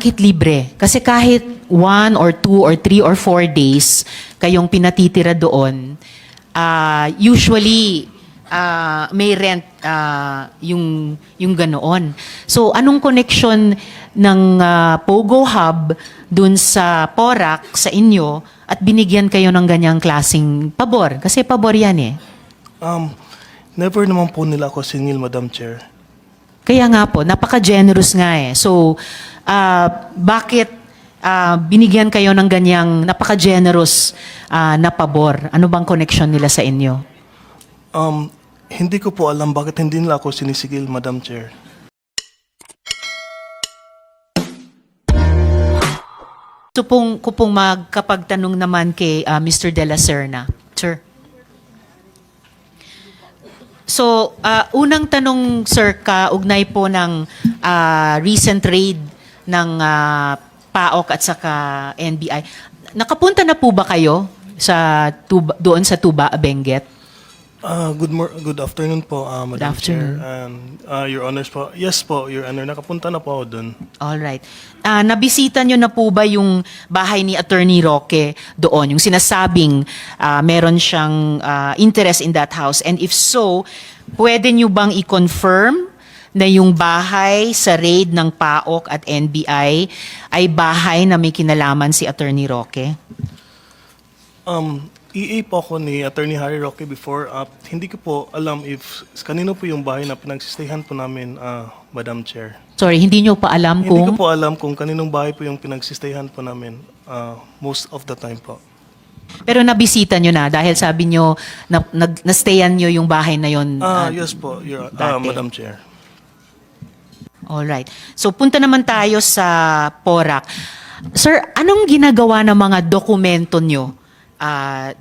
Bakit libre? Kasi kahit 1 or 2 or 3 or 4 days kayong pinatitira doon, usually may rent yung ganoon. So anong connection ng Pogo Hub dun sa Porac sa inyo at binigyan kayo ng ganyang klaseng pabor? Kasi pabor yan eh. Never naman po nila ako singil, Madam Chair. Kaya nga po, napaka-generous nga eh. So, bakit binigyan kayo ng ganyang napaka-generous na pabor? Ano bang connection nila sa inyo? Hindi ko po alam bakit hindi nila ako sinisigil, Madam Chair. So ko pong magkapagtanong naman kay Mr. De La Serna. Sir. So, unang tanong, sir, kaugnay po ng recent raid ng PAOK at saka NBI. Nakapunta na po ba kayo doon sa Tuba, Benguet? Good afternoon po, Madam afternoon. Chair. And Your Honors po. Yes po, Your Honor. Nakapunta na po ako dun. Alright. Nabisita nyo na po ba yung bahay ni Attorney Roque doon? Yung sinasabing meron siyang interest in that house. And if so, pwede nyo bang i-confirm na yung bahay sa raid ng PAOK at NBI ay bahay na may kinalaman si Attorney Roque? EA po ako ni Attorney Harry Roque before. Hindi ko po alam if kanino po yung bahay na pinagsistayhan po namin, Madam Chair. Sorry, hindi nyo pa alam Hindi ko po alam kung kaninong bahay po yung pinagsistayhan po namin most of the time po. Pero nabisita nyo na dahil sabi nyo na-stayan nyo yung bahay na yon. Yes po, dati. Madam Chair. Alright. So punta naman tayo sa Porac. Sir, anong ginagawa ng mga dokumento nyo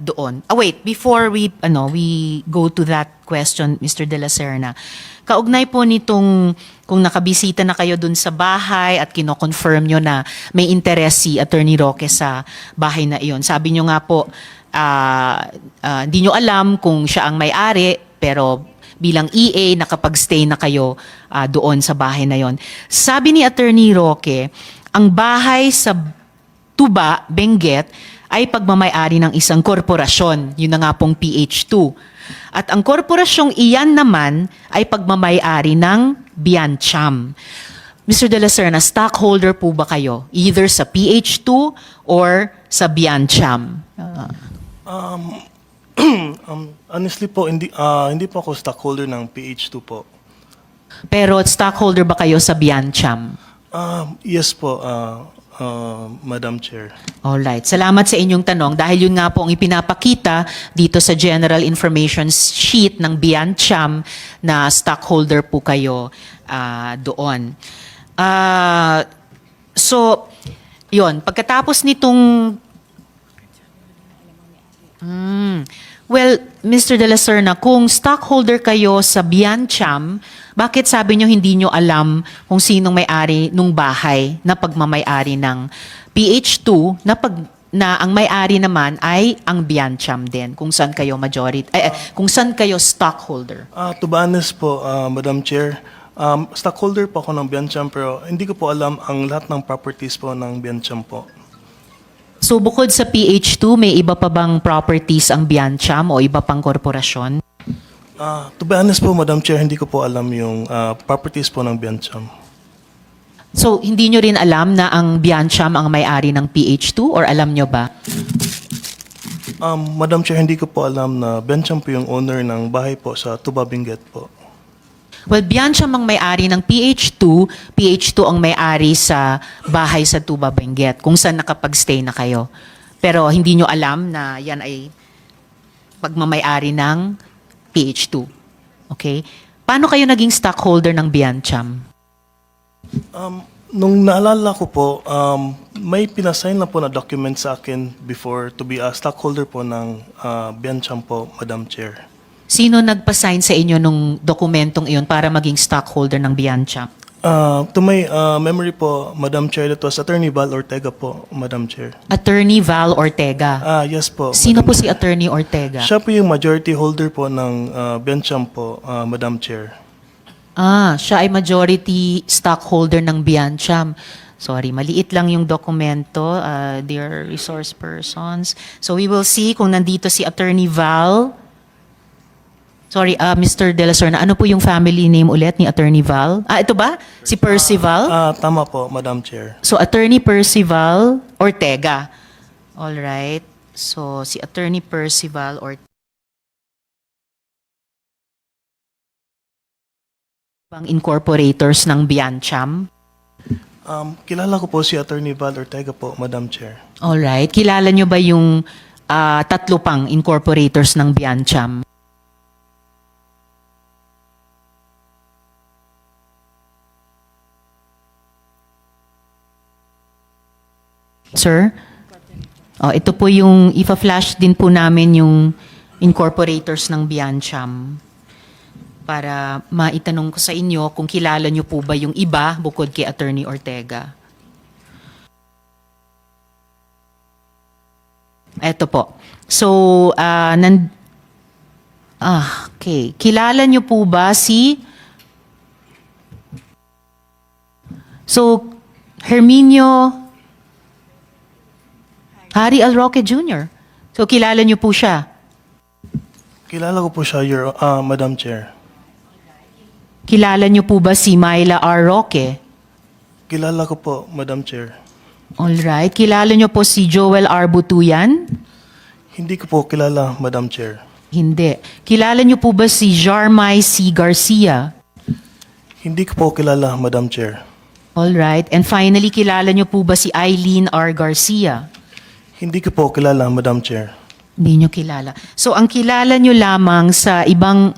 doon? Wait, before we go to that question, Mr. De La Serna, kaugnay po nitong kung nakabisita na kayo dun sa bahay at kino-confirm nyo na may interest si Attorney Roque sa bahay na iyon. Sabi nyo nga po, hindi nyo alam kung siya ang may-ari, pero bilang EA, nakapag-stay na kayo doon sa bahay na yon. Sabi ni Attorney Roque, ang bahay sa Tuba, Benguet, ay pagmamay-ari ng isang korporasyon, yun na nga pong PH2. At ang korporasyong iyan naman ay pagmamay-ari ng Biancham. Mr. De La Serna, stockholder po ba kayo? Either sa PH2 or sa Biancham? Honestly po, hindi po ako stockholder ng PH2 po. Pero stockholder ba kayo sa Biancham? Yes po, Madam Chair. Alright. Salamat sa inyong tanong dahil yun nga po ang ipinapakita dito sa General Information Sheet ng Biancham na stockholder po kayo doon. So, yun. Pagkatapos nitong... Well, Mr. De La Serna, kung stockholder kayo sa Biancham, bakit sabi nyo hindi nyo alam kung sinong may-ari nung bahay na pagmamay-ari ng PH2 na ang may-ari naman ay ang Biancham din, kung saan kayo kung saan kayo stockholder? To be honest po, Madam Chair, stockholder po ako ng Biancham pero hindi ko po alam ang lahat ng properties po ng Biancham po. So bukod sa PH2, may iba pa bang properties ang Biancham o iba pang korporasyon? To be honest po, Madam Chair, hindi ko po alam yung properties po ng Biancham. So hindi nyo rin alam na ang Biancham ang may-ari ng PH2 or alam nyo ba? Madam Chair, hindi ko po alam na Biancham po yung owner ng bahay po sa Tuba, Benguet po. Well, Biancham ang may-ari ng PH2, PH2 ang may-ari sa bahay sa Tuba, Benguet, kung saan nakapag-stay na kayo. Pero hindi nyo alam na yan ay pagmamay-ari ng PH2. Okay? Paano kayo naging stockholder ng Biancham? Nung naalala ko po, may pinasign na po na document sa akin before to be a stockholder po ng Biancham po, Madam Chair. Sino nagpa-sign sa inyo nung dokumentong iyon para maging stockholder ng Biancham? To my memory po, Madam Chair, that was Attorney Val Ortega po, Madam Chair. Attorney Val Ortega. Yes po. Sino po si Attorney Ortega? Siya po yung majority holder po ng Biancham po, Madam Chair. Siya ay majority stockholder ng Biancham. Sorry, maliit lang yung dokumento, dear resource persons. So we will see kung nandito si Attorney Val. Sorry, Mr. De La Serna, ano po yung family name ulit ni Attorney Val? Ito ba? Si Percival? Tama po, Madam Chair. So, Attorney Percival Ortega. All right. So, si Attorney Percival Ortega. Bang incorporators ng Biancham. Kilala ko po si Attorney Val Ortega po, Madam Chair. All right. Kilala nyo ba yung tatlo pang incorporators ng Biancham? Sir? Ito po yung, ifa-flash din po namin yung incorporators ng Biancham para maitanong ko sa inyo kung kilala nyo po ba yung iba bukod kay Attorney Ortega. Ito po. So, okay. Kilala nyo po ba si... So, Herminio Harry L. Roque Jr. So, kilala niyo po siya. Kilala ko po siya, Madam Chair. Kilala niyo po ba si Myla R. Roque? Kilala ko po, Madam Chair. Alright. Kilala niyo po si Joel R. Butuyan? Hindi ko po kilala, Madam Chair. Hindi. Kilala niyo po ba si Jarmay C. Garcia? Hindi ko po kilala, Madam Chair. Alright. And finally, kilala niyo po ba si Eileen R. Garcia? Hindi ko po kilala, Madam Chair. Hindi niyo kilala. So, ang kilala niyo lamang sa ibang...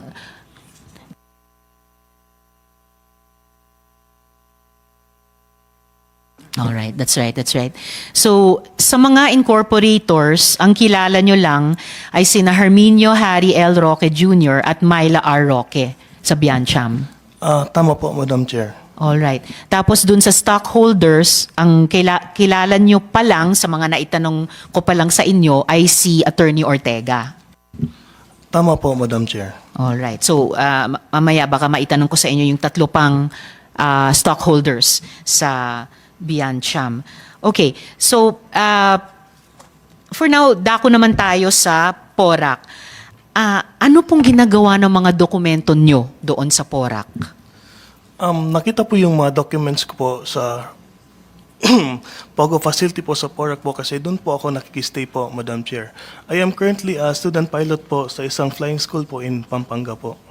Alright, that's right, that's right. So, sa mga incorporators, ang kilala nyo lang ay sina Herminio Harry L. Roque Jr. at Myla R. Roque sa Biancham. Tama po, Madam Chair. Alright. Tapos dun sa stockholders, ang kilala nyo pa lang sa mga naitanong ko pa lang sa inyo ay si Attorney Ortega. Tama po, Madam Chair. Alright. So, mamaya baka maitanong ko sa inyo yung tatlo pang stockholders sa Biancham. Okay. So, for now, dako naman tayo sa PORAC. Ano pong ginagawa ng mga dokumento nyo doon sa PORAC? Nakita po yung mga documents ko po sa Pogo facility po sa PORAC po kasi doon po ako nakikistay po, Madam Chair. I am currently a student pilot po sa isang flying school po in Pampanga po.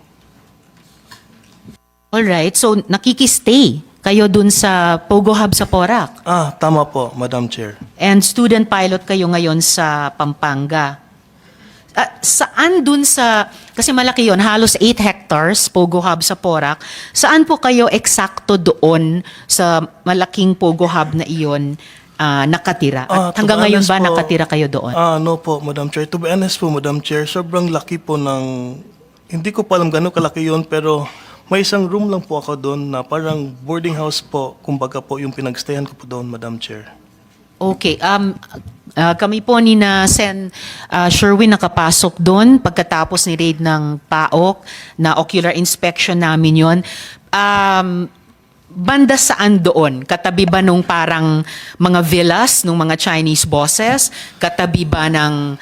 Alright, so nakikistay kayo dun sa Pogo Hub sa PORAC. Tama po, Madam Chair. And student pilot kayo ngayon sa Pampanga. Saan dun sa, kasi malaki yon, halos 8 hectares, Pogo Hub sa PORAC. Saan po kayo eksakto doon sa malaking Pogo Hub na iyon nakatira? At To hanggang be ngayon honest ba po, nakatira kayo doon? No po, Madam Chair. To be honest po, Madam Chair, sobrang laki po ng, hindi ko pa alam gano'ng kalaki yon pero may isang room lang po ako doon na parang boarding house po, kumbaga po yung pinagstayan ko po doon, Madam Chair. Okay. Kami po ni na Sen Sherwin nakapasok doon pagkatapos ni raid ng PAOK na ocular inspection namin yon. Banda saan doon? Katabi ba nung parang mga villas nung mga Chinese bosses? Katabi ba ng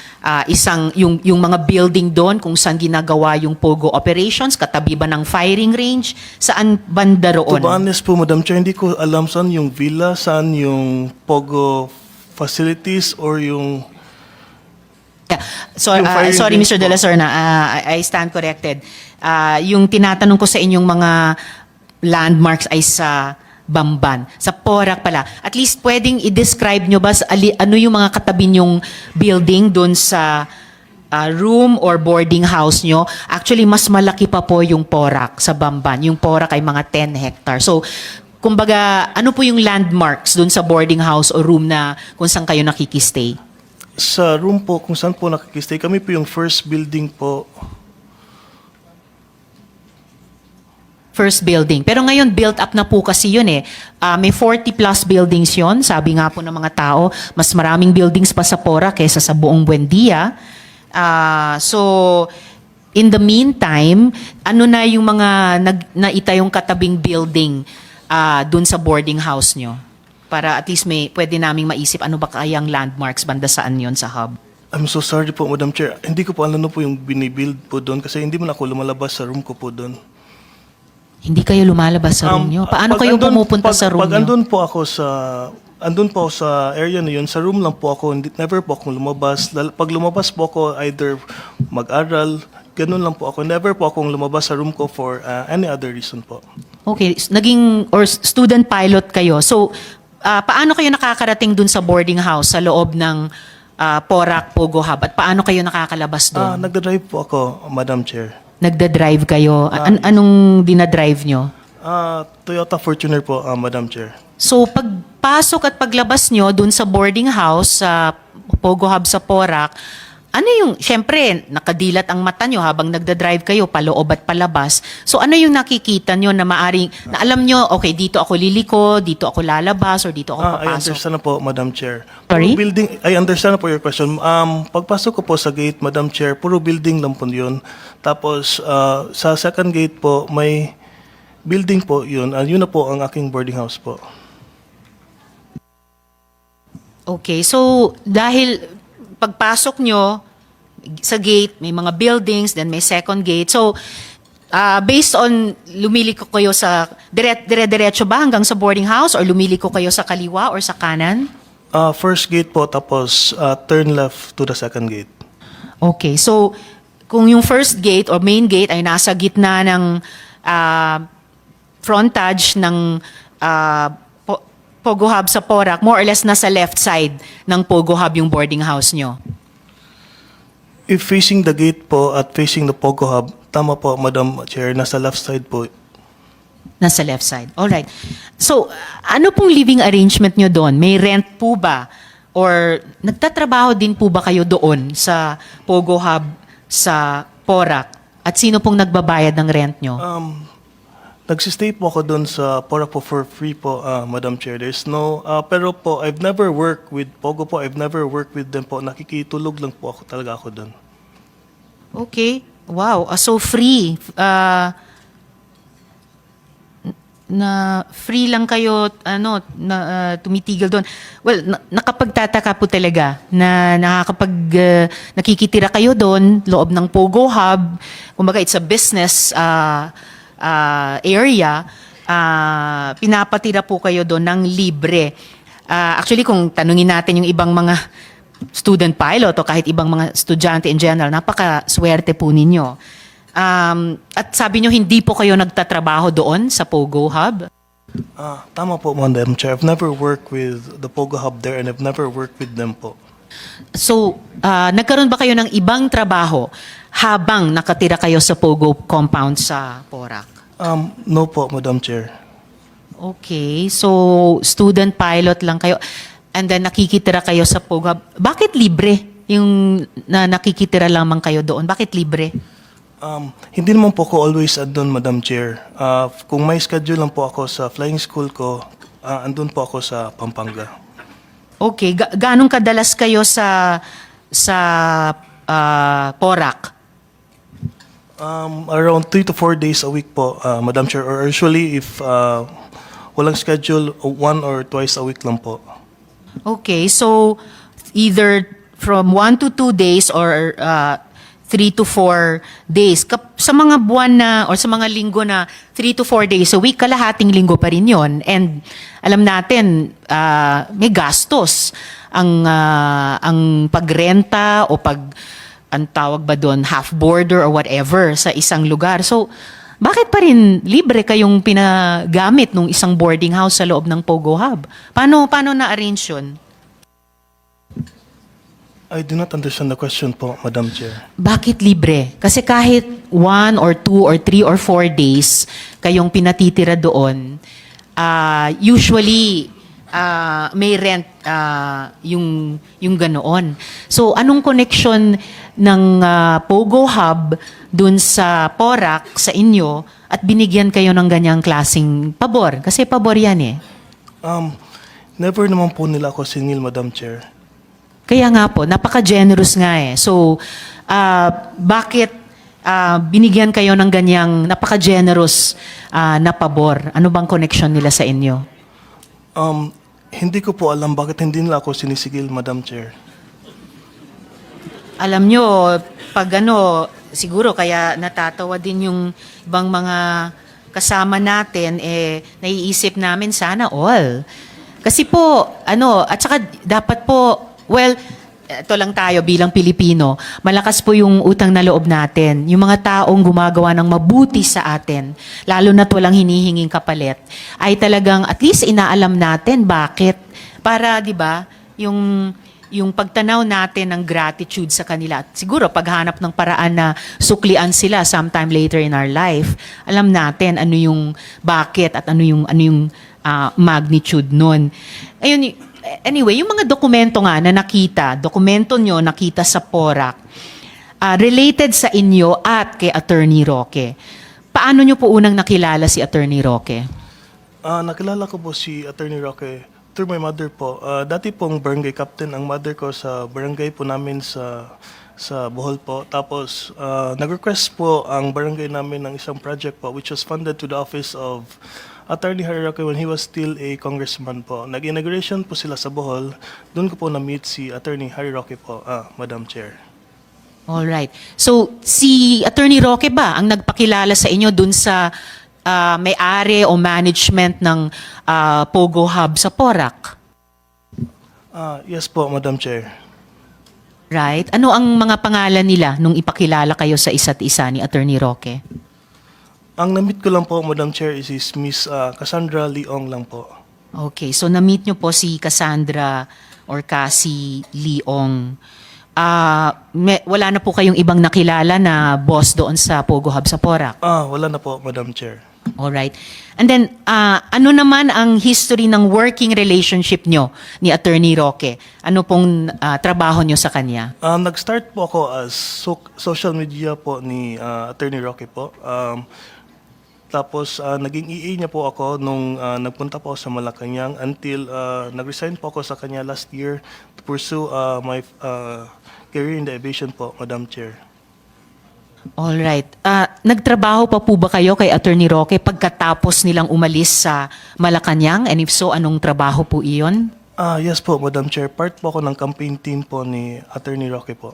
yung mga building doon kung saan ginagawa yung Pogo operations? Katabi ba ng firing range? Saan banda To roon? be honest po, Madam Chair, hindi ko alam saan yung villa, saan yung Pogo facilities or yung... Yeah. So, Yung firing sorry, range Mr. De La Serna, I stand corrected. Yung tinatanong ko sa inyong mga landmarks ay sa Bamban. Sa PORAC pala. At least pwedeng i-describe nyo ba ano yung mga katabi nyong building doon sa room or boarding house nyo? Actually, mas malaki pa po yung PORAC sa Bamban. Yung PORAC ay mga 10 hectares. So, kumbaga, ano po yung landmarks doon sa boarding house o room na kung saan kayo nakikistay? Sa room po, kung saan po nakikistay, kami po yung first building po. First building. Pero ngayon, built up na po kasi yun eh. May 40 plus buildings yun. Sabi nga po ng mga tao, mas maraming buildings pa sa PORAC kaysa sa buong Buendia. So, in the meantime, ano na yung mga naitayong katabing building dun sa boarding house nyo? Para at least pwede naming maisip ano ba kayang landmarks banda saan yon sa hub. I'm so sorry po, Madam Chair. Hindi ko po alam po yung binibuild po doon kasi hindi man ako lumalabas sa room ko po doon. Hindi kayo lumalabas sa room nyo? Paano Pag kayo andun- pumupunta sa room Pag nyo? andun po ako sa area na yun, sa room lang po ako, never po akong lumabas. Pag lumabas po ako, either mag-aral, ganun lang po ako. Never po akong lumabas sa room ko for any other reason po. Okay, student pilot kayo. So, paano kayo nakakarating dun sa boarding house sa loob ng Porac Pogo Hub? At paano kayo nakakalabas doon? Nagda-drive po ako, Madam Chair. Nagda-drive kayo? Anong dinadrive nyo? Toyota Fortuner po, Madam Chair. So, pagpasok at paglabas nyo dun sa boarding house sa Pogo Hub sa Porac, ano yung, syempre, nakadilat ang mata nyo habang nagda-drive kayo, paloob at palabas. So, ano yung nakikita nyo na maaring, na alam nyo, okay, dito ako liliko, dito ako lalabas, or dito ako I papasok? understand na po, Madam Chair. Sorry? Puro building, I understand na po your question. Pagpasok ko po sa gate, Madam Chair, puro building lang po yun. Tapos, sa second gate po, may building po yun. Yun na po ang aking boarding house po. Okay, so dahil pagpasok nyo sa gate, may mga buildings, then may second gate. So, based on lumiliko kayo sa, dire-diretso ba hanggang sa boarding house or lumiliko kayo sa kaliwa or sa kanan? First gate po, tapos turn left to the second gate. Okay, so kung yung first gate or main gate ay nasa gitna ng frontage ng Pogo Hub sa Porac, more or less nasa left side ng Pogo Hub yung boarding house nyo. If facing the gate po at facing the Pogo Hub, tama po, Madam Chair, nasa left side po. Nasa left side. All right. So, ano pong living arrangement nyo doon? May rent po ba? Or nagtatrabaho din po ba kayo doon sa Pogo Hub sa Porac? At sino pong nagbabayad ng rent nyo? Nagsistay po ako doon sa Porac po for free po, Madam Chair. There's no, pero po, I've never worked with Pogo po. I've never worked with them po. Nakikitulog lang po ako doon. Okay. Wow. So free. Na free lang kayo tumitigil doon. Well, nakapagtataka po talaga na nakikitira kayo doon, loob ng Pogo Hub. Kumbaga, it's a business area. Pinapatira po kayo doon ng libre. Actually, kung tanungin natin yung ibang mga student pilot o kahit ibang mga estudyante in general, napakaswerte po ninyo. At sabi nyo, hindi po kayo nagtatrabaho doon sa Pogo Hub? Tama po, Madam Chair. I've never worked with the Pogo Hub there and I've never worked with them po. So, nagkaroon ba kayo ng ibang trabaho habang nakatira kayo sa Pogo compound sa Porac? No po, Madam Chair. Okay, so student pilot lang kayo and then nakikitira kayo sa Pogo Hub. Bakit libre yung nakikitira lamang kayo doon? Bakit libre? Hindi naman po ako always andun, Madam Chair. Kung may schedule lang po ako sa flying school ko, andun po ako sa Pampanga. Okay, ganong kadalas kayo sa Porac? Around 3 to 4 days a week po, Madam Chair. Or usually if walang schedule, 1 or twice a week lang po. Okay, so either from 1 to 2 days or 3 to 4 days. Sa mga buwan na or sa mga linggo na 3 to 4 days a week, kalahating linggo pa rin yon. And alam natin, may gastos ang pagrenta o ang tawag ba doon, half boarder or whatever sa isang lugar. So, bakit pa rin libre kayong pinagamit nung isang boarding house sa loob ng Pogo Hub? Paano na-arrange yun? I do not understand the question po, Madam Chair. Bakit libre? Kasi kahit 1 or 2 or 3 or 4 days kayong pinatitira doon, usually may rent yung ganoon. So anong connection ng Pogo Hub dun sa Porac sa inyo at binigyan kayo ng ganyang klaseng pabor? Kasi pabor yan eh. Never naman po nila ako singil, Madam Chair. Kaya nga po, napaka-generous nga eh. So, bakit binigyan kayo ng ganyang napaka-generous na pabor? Ano bang connection nila sa inyo? Hindi ko po alam bakit hindi nila ako sinisigil, Madam Chair. Alam nyo, pag ano, siguro kaya natatawa din yung ibang mga kasama natin, naiisip namin sana all. Kasi po, at saka dapat po, well, ito lang tayo bilang Pilipino, malakas po yung utang na loob natin. Yung mga taong gumagawa ng mabuti sa atin, lalo na't walang hinihinging kapalit, ay talagang at least inaalam natin bakit. Para, di ba, yung pagtanaw natin ng gratitude sa kanila. At siguro, paghanap ng paraan na suklian sila sometime later in our life, alam natin ano yung bakit at ano yung magnitude nun. Ayun, anyway, yung mga dokumento nga na dokumento nyo nakita sa PORAC, related sa inyo at kay Attorney Roque. Paano nyo po unang nakilala si Attorney Roque? Nakilala ko po si Attorney Roque through my mother po. Dati pong barangay captain ang mother ko sa barangay po namin sa Bohol po. Tapos, nag-request po ang barangay namin ng isang project po which was funded to the office of Attorney Harry Roque when he was still a congressman po. Nag-inauguration po sila sa Bohol. Doon ko po na-meet si Attorney Harry Roque po, Madam Chair. All right. So, si Attorney Roque ba ang nagpakilala sa inyo dun sa may-ari o management ng Pogo Hub sa PORAC? Yes po, Madam Chair. Right? Ano ang mga pangalan nila nung ipakilala kayo sa isa't isa ni Attorney Roque? Ang na-meet ko lang po, Madam Chair, is Miss Cassandra Leong lang po. Okay, so na-meet nyo po si Cassandra or Cassie Leong. Wala na po kayong ibang nakilala na boss doon sa Pogo Hub sa PORAC? Wala na po, Madam Chair. Alright. And then, ano naman ang history ng working relationship nyo ni Attorney Roque? Ano pong trabaho nyo sa kanya? Nag-start po ako as social media po ni Attorney Roque po. Tapos naging EA niya po ako nung nagpunta po ako sa Malacanang until nag-resign po ako sa kanya last year to pursue my career in the aviation po, Madam Chair. Alright. Nagtrabaho pa po ba kayo kay Attorney Roque pagkatapos nilang umalis sa Malacanang? And if so, anong trabaho po iyon? Yes po, Madam Chair. Part po ako ng campaign team po ni Attorney Roque po.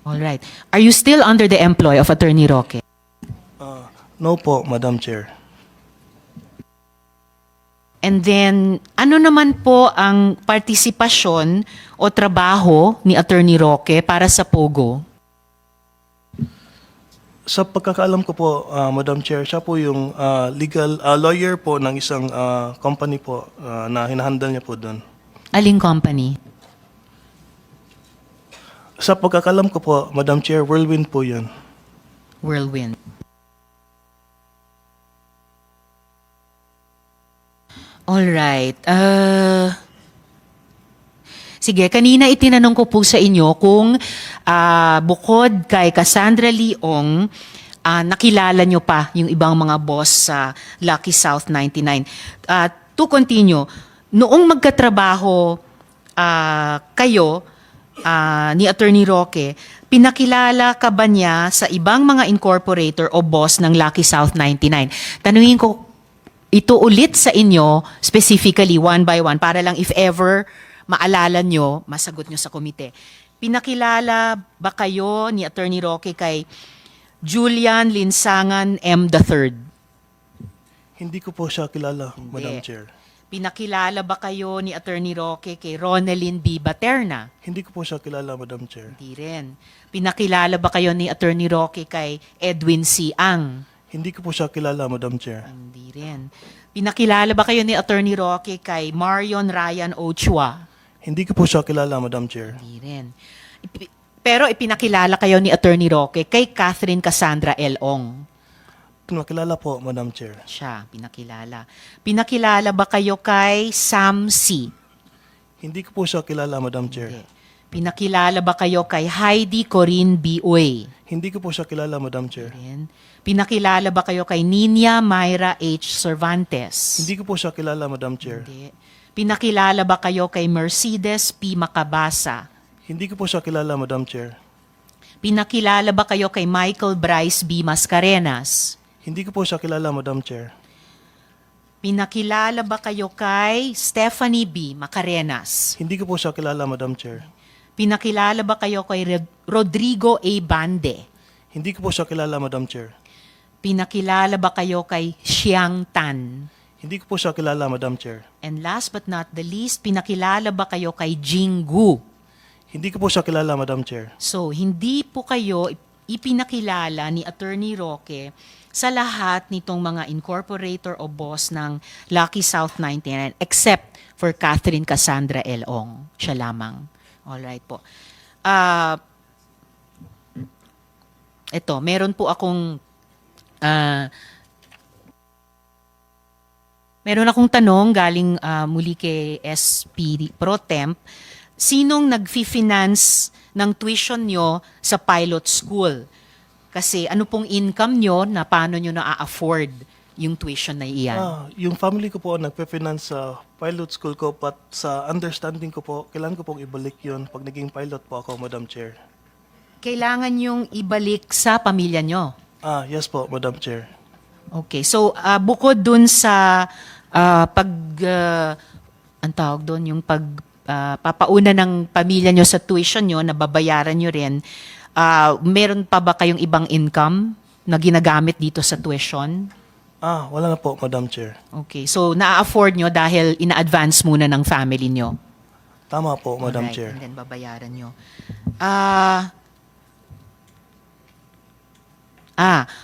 Alright. Are you still under the employ of Attorney Roque? No po, Madam Chair. And then, ano naman po ang partisipasyon o trabaho ni Attorney Roque para sa Pogo? Sa pagkakaalam ko po, Madam Chair, siya po yung legal lawyer po ng isang company po na hinahandle niya po doon. Aling company? Sa pagkakaalam ko po, Madam Chair, Whirlwind po yun. Whirlwind. Alright. Sige, kanina itinanong ko po sa inyo kung bukod kay Cassandra Leong, nakilala nyo pa yung ibang mga boss sa Lucky South 99. To continue, noong magkatrabaho kayo ni Attorney Roque, pinakilala ka ba niya sa ibang mga incorporator o boss ng Lucky South 99? Tanungin ko ito ulit sa inyo, specifically one by one, para lang if ever maalala nyo, masagot nyo sa komite. Pinakilala ba kayo ni Attorney Roque kay Julian Linsangan M. III? Hindi ko po siya kilala, Hindi. Madam Chair. Pinakilala ba kayo ni Attorney Roque kay Ronelyn B. Baterna? Hindi ko po siya kilala, Madam Chair. Hindi rin. Pinakilala ba kayo ni Attorney Roque kay Edwin C. Ang? Hindi ko po siya kilala, Madam Chair. Hindi rin. Pinakilala ba kayo ni Attorney Roque kay Marion Ryan Ochua? Hindi ko po siya kilala, Madam Chair. Hindi rin. Pero ipinakilala kayo ni Attorney Roque kay Catherine Cassandra L. Ong. Pinakilala po, Madam Chair. Siya, pinakilala. Pinakilala ba kayo kay Sam C? Hindi ko po siya kilala, Madam Chair. Hindi. Pinakilala ba kayo kay Heidi Corinne B. Uy? Hindi ko po siya kilala, Madam Chair. Rin. Pinakilala ba kayo kay Nina Myra H. Cervantes? Hindi ko po siya kilala, Madam Chair. Hindi. Pinakilala ba kayo kay Mercedes P. Macabasa? Hindi ko po siya kilala, Madam Chair. Pinakilala ba kayo kay Michael Bryce B. Mascarenas? Hindi ko po siya kilala, Madam Chair. Pinakilala ba kayo kay Stephanie B. Macarenas? Hindi ko po siya kilala, Madam Chair. Pinakilala ba kayo kay Rodrigo A. Bande? Hindi ko po siya kilala, Madam Chair. Pinakilala ba kayo kay Xiang Tan? Hindi ko po siya kilala, Madam Chair. And last but not the least, pinakilala ba kayo kay Jinggu? Hindi ko po siya kilala, Madam Chair. So, hindi po kayo ipinakilala ni Attorney Roque sa lahat nitong mga incorporator o boss ng Lucky South 99 except for Catherine Cassandra L. Ong. Siya lamang. Alright po. Ito, meron po akong meron akong tanong galing muli kay SP Pro Temp. Sinong nag-finance ng tuition nyo sa pilot school? Kasi ano pong income nyo na paano nyo na-afford yung tuition na iyan? Yung family ko po nagpe-finance sa pilot school ko, but sa understanding ko po, kailangan ko pong ibalik yun pag naging pilot po ako, Madam Chair. Kailangan yung ibalik sa pamilya nyo? Yes po, Madam Chair. Okay. So, bukod dun sa ang tawag doon, yung papauna ng pamilya nyo sa tuition nyo, na babayaran nyo rin, meron pa ba kayong ibang income na ginagamit dito sa tuition? Wala na po, Madam Chair. Okay. So, na-afford nyo dahil ina-advance muna ng family nyo? Tama po, Madam Alright, Chair. and then babayaran nyo.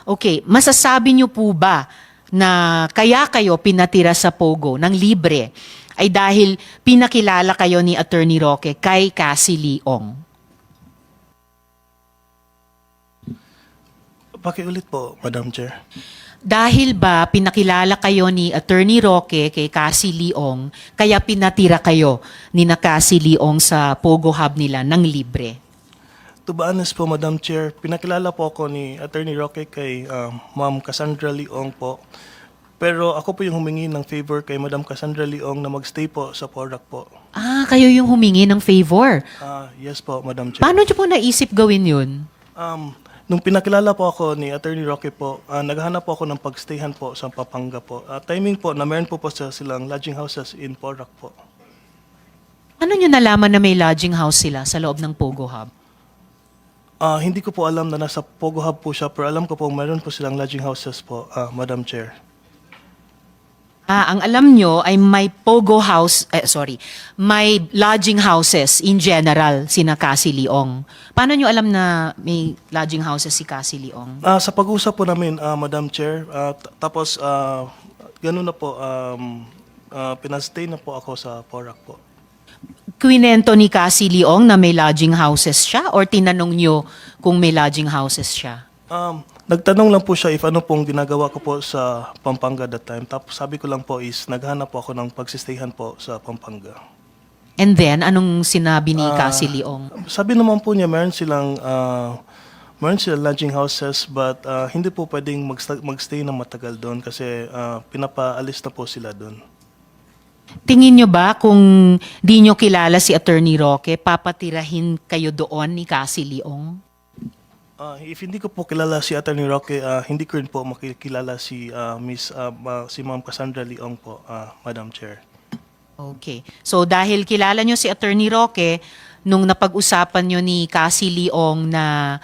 Okay. Masasabi nyo po ba na kaya kayo pinatira sa Pogo ng libre ay dahil pinakilala kayo ni Attorney Roque kay Cassie Leong? Pakiulit po, Madam Chair. Dahil ba pinakilala kayo ni Attorney Roque kay Cassie Leong, kaya pinatira kayo ni na Cassie Leong sa Pogo Hub nila ng libre? To be honest po, Madam Chair, pinakilala po ako ni Attorney Roque kay Ma'am Cassandra Leong po. Pero ako po yung humingi ng favor kay Madam Cassandra Leong na magstay po sa Porac po. Kayo yung humingi ng favor. Yes po, Madam Chair. Paano nyo po naisip gawin yun? Nung pinakilala po ako ni Attorney Roque po, naghahanap po ako ng pagstayhan po sa Pampanga po. Timing po na meron po silang lodging houses in Porac po. Ano nyo nalaman na may lodging house sila sa loob ng Pogo Hub? Hindi ko po alam na nasa Pogo Hub po siya, pero alam ko po meron po silang lodging houses po, Madam Chair. Ang alam nyo ay may may lodging houses in general sina Cassie Leong. Paano nyo alam na may lodging houses si Cassie Leong? Sa pag-usap po namin, Madam Chair, tapos gano'n na po, pinastay na po ako sa Porac po. Kwinento ni Cassie Leong na may lodging houses siya or tinanong nyo kung may lodging houses siya? Nagtanong lang po siya if ano pong ginagawa ko po sa Pampanga that time. Tapos sabi ko lang po is naghanap po ako ng pagsistayhan po sa Pampanga. And then, anong sinabi ni Cassie Leong? Sabi naman po niya meron silang lodging houses, but hindi po pwedeng magstay na matagal doon kasi pinapaalis na po sila doon. Tingin nyo ba kung di nyo kilala si Attorney Roque, papatirahin kayo doon ni Cassie Leong? If hindi ko po kilala si Attorney Roque, hindi ko rin po makikilala si Ma'am Cassandra Leong po, Madam Chair. Okay. So dahil kilala nyo si Attorney Roque, nung napag-usapan nyo ni Cassie Leong na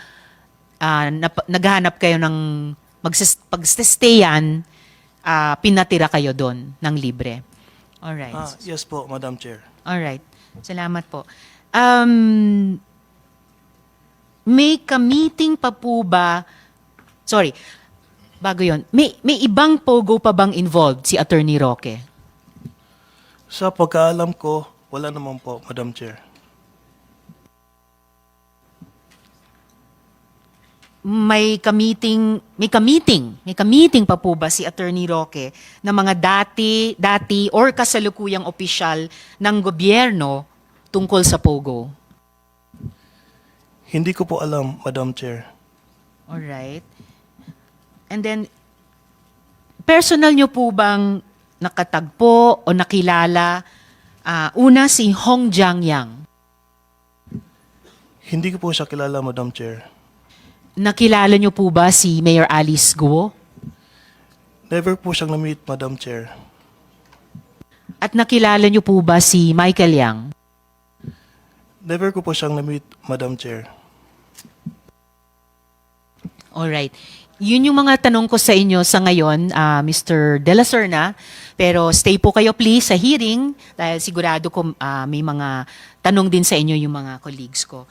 naghahanap kayo ng pagstayan, pinatira kayo doon ng libre. Alright. Yes po, Madam Chair. Alright. Salamat po. May ka-meeting pa po ba? Sorry. Bago yon. May ibang Pogo pa bang involved si Attorney Roque? Sa pagkaalam ko, wala naman po, Madam Chair. May ka-meeting pa po ba si Attorney Roque na mga dati or kasalukuyang opisyal ng gobyerno tungkol sa Pogo? Hindi ko po alam, Madam Chair. Alright. And then, personal nyo po bang nakatagpo o nakilala? Una, si Hong Jiangyang. Hindi ko po siya kilala, Madam Chair. Nakilala nyo po ba si Mayor Alice Guo? Never po siyang na-meet, Madam Chair. At nakilala niyo po ba si Michael Yang? Never ko po siyang na-meet, Madam Chair. Alright. Yun yung mga tanong ko sa inyo sa ngayon, Mr. De La Serna. Pero stay po kayo please sa hearing dahil sigurado ko may mga tanong din sa inyo yung mga colleagues ko.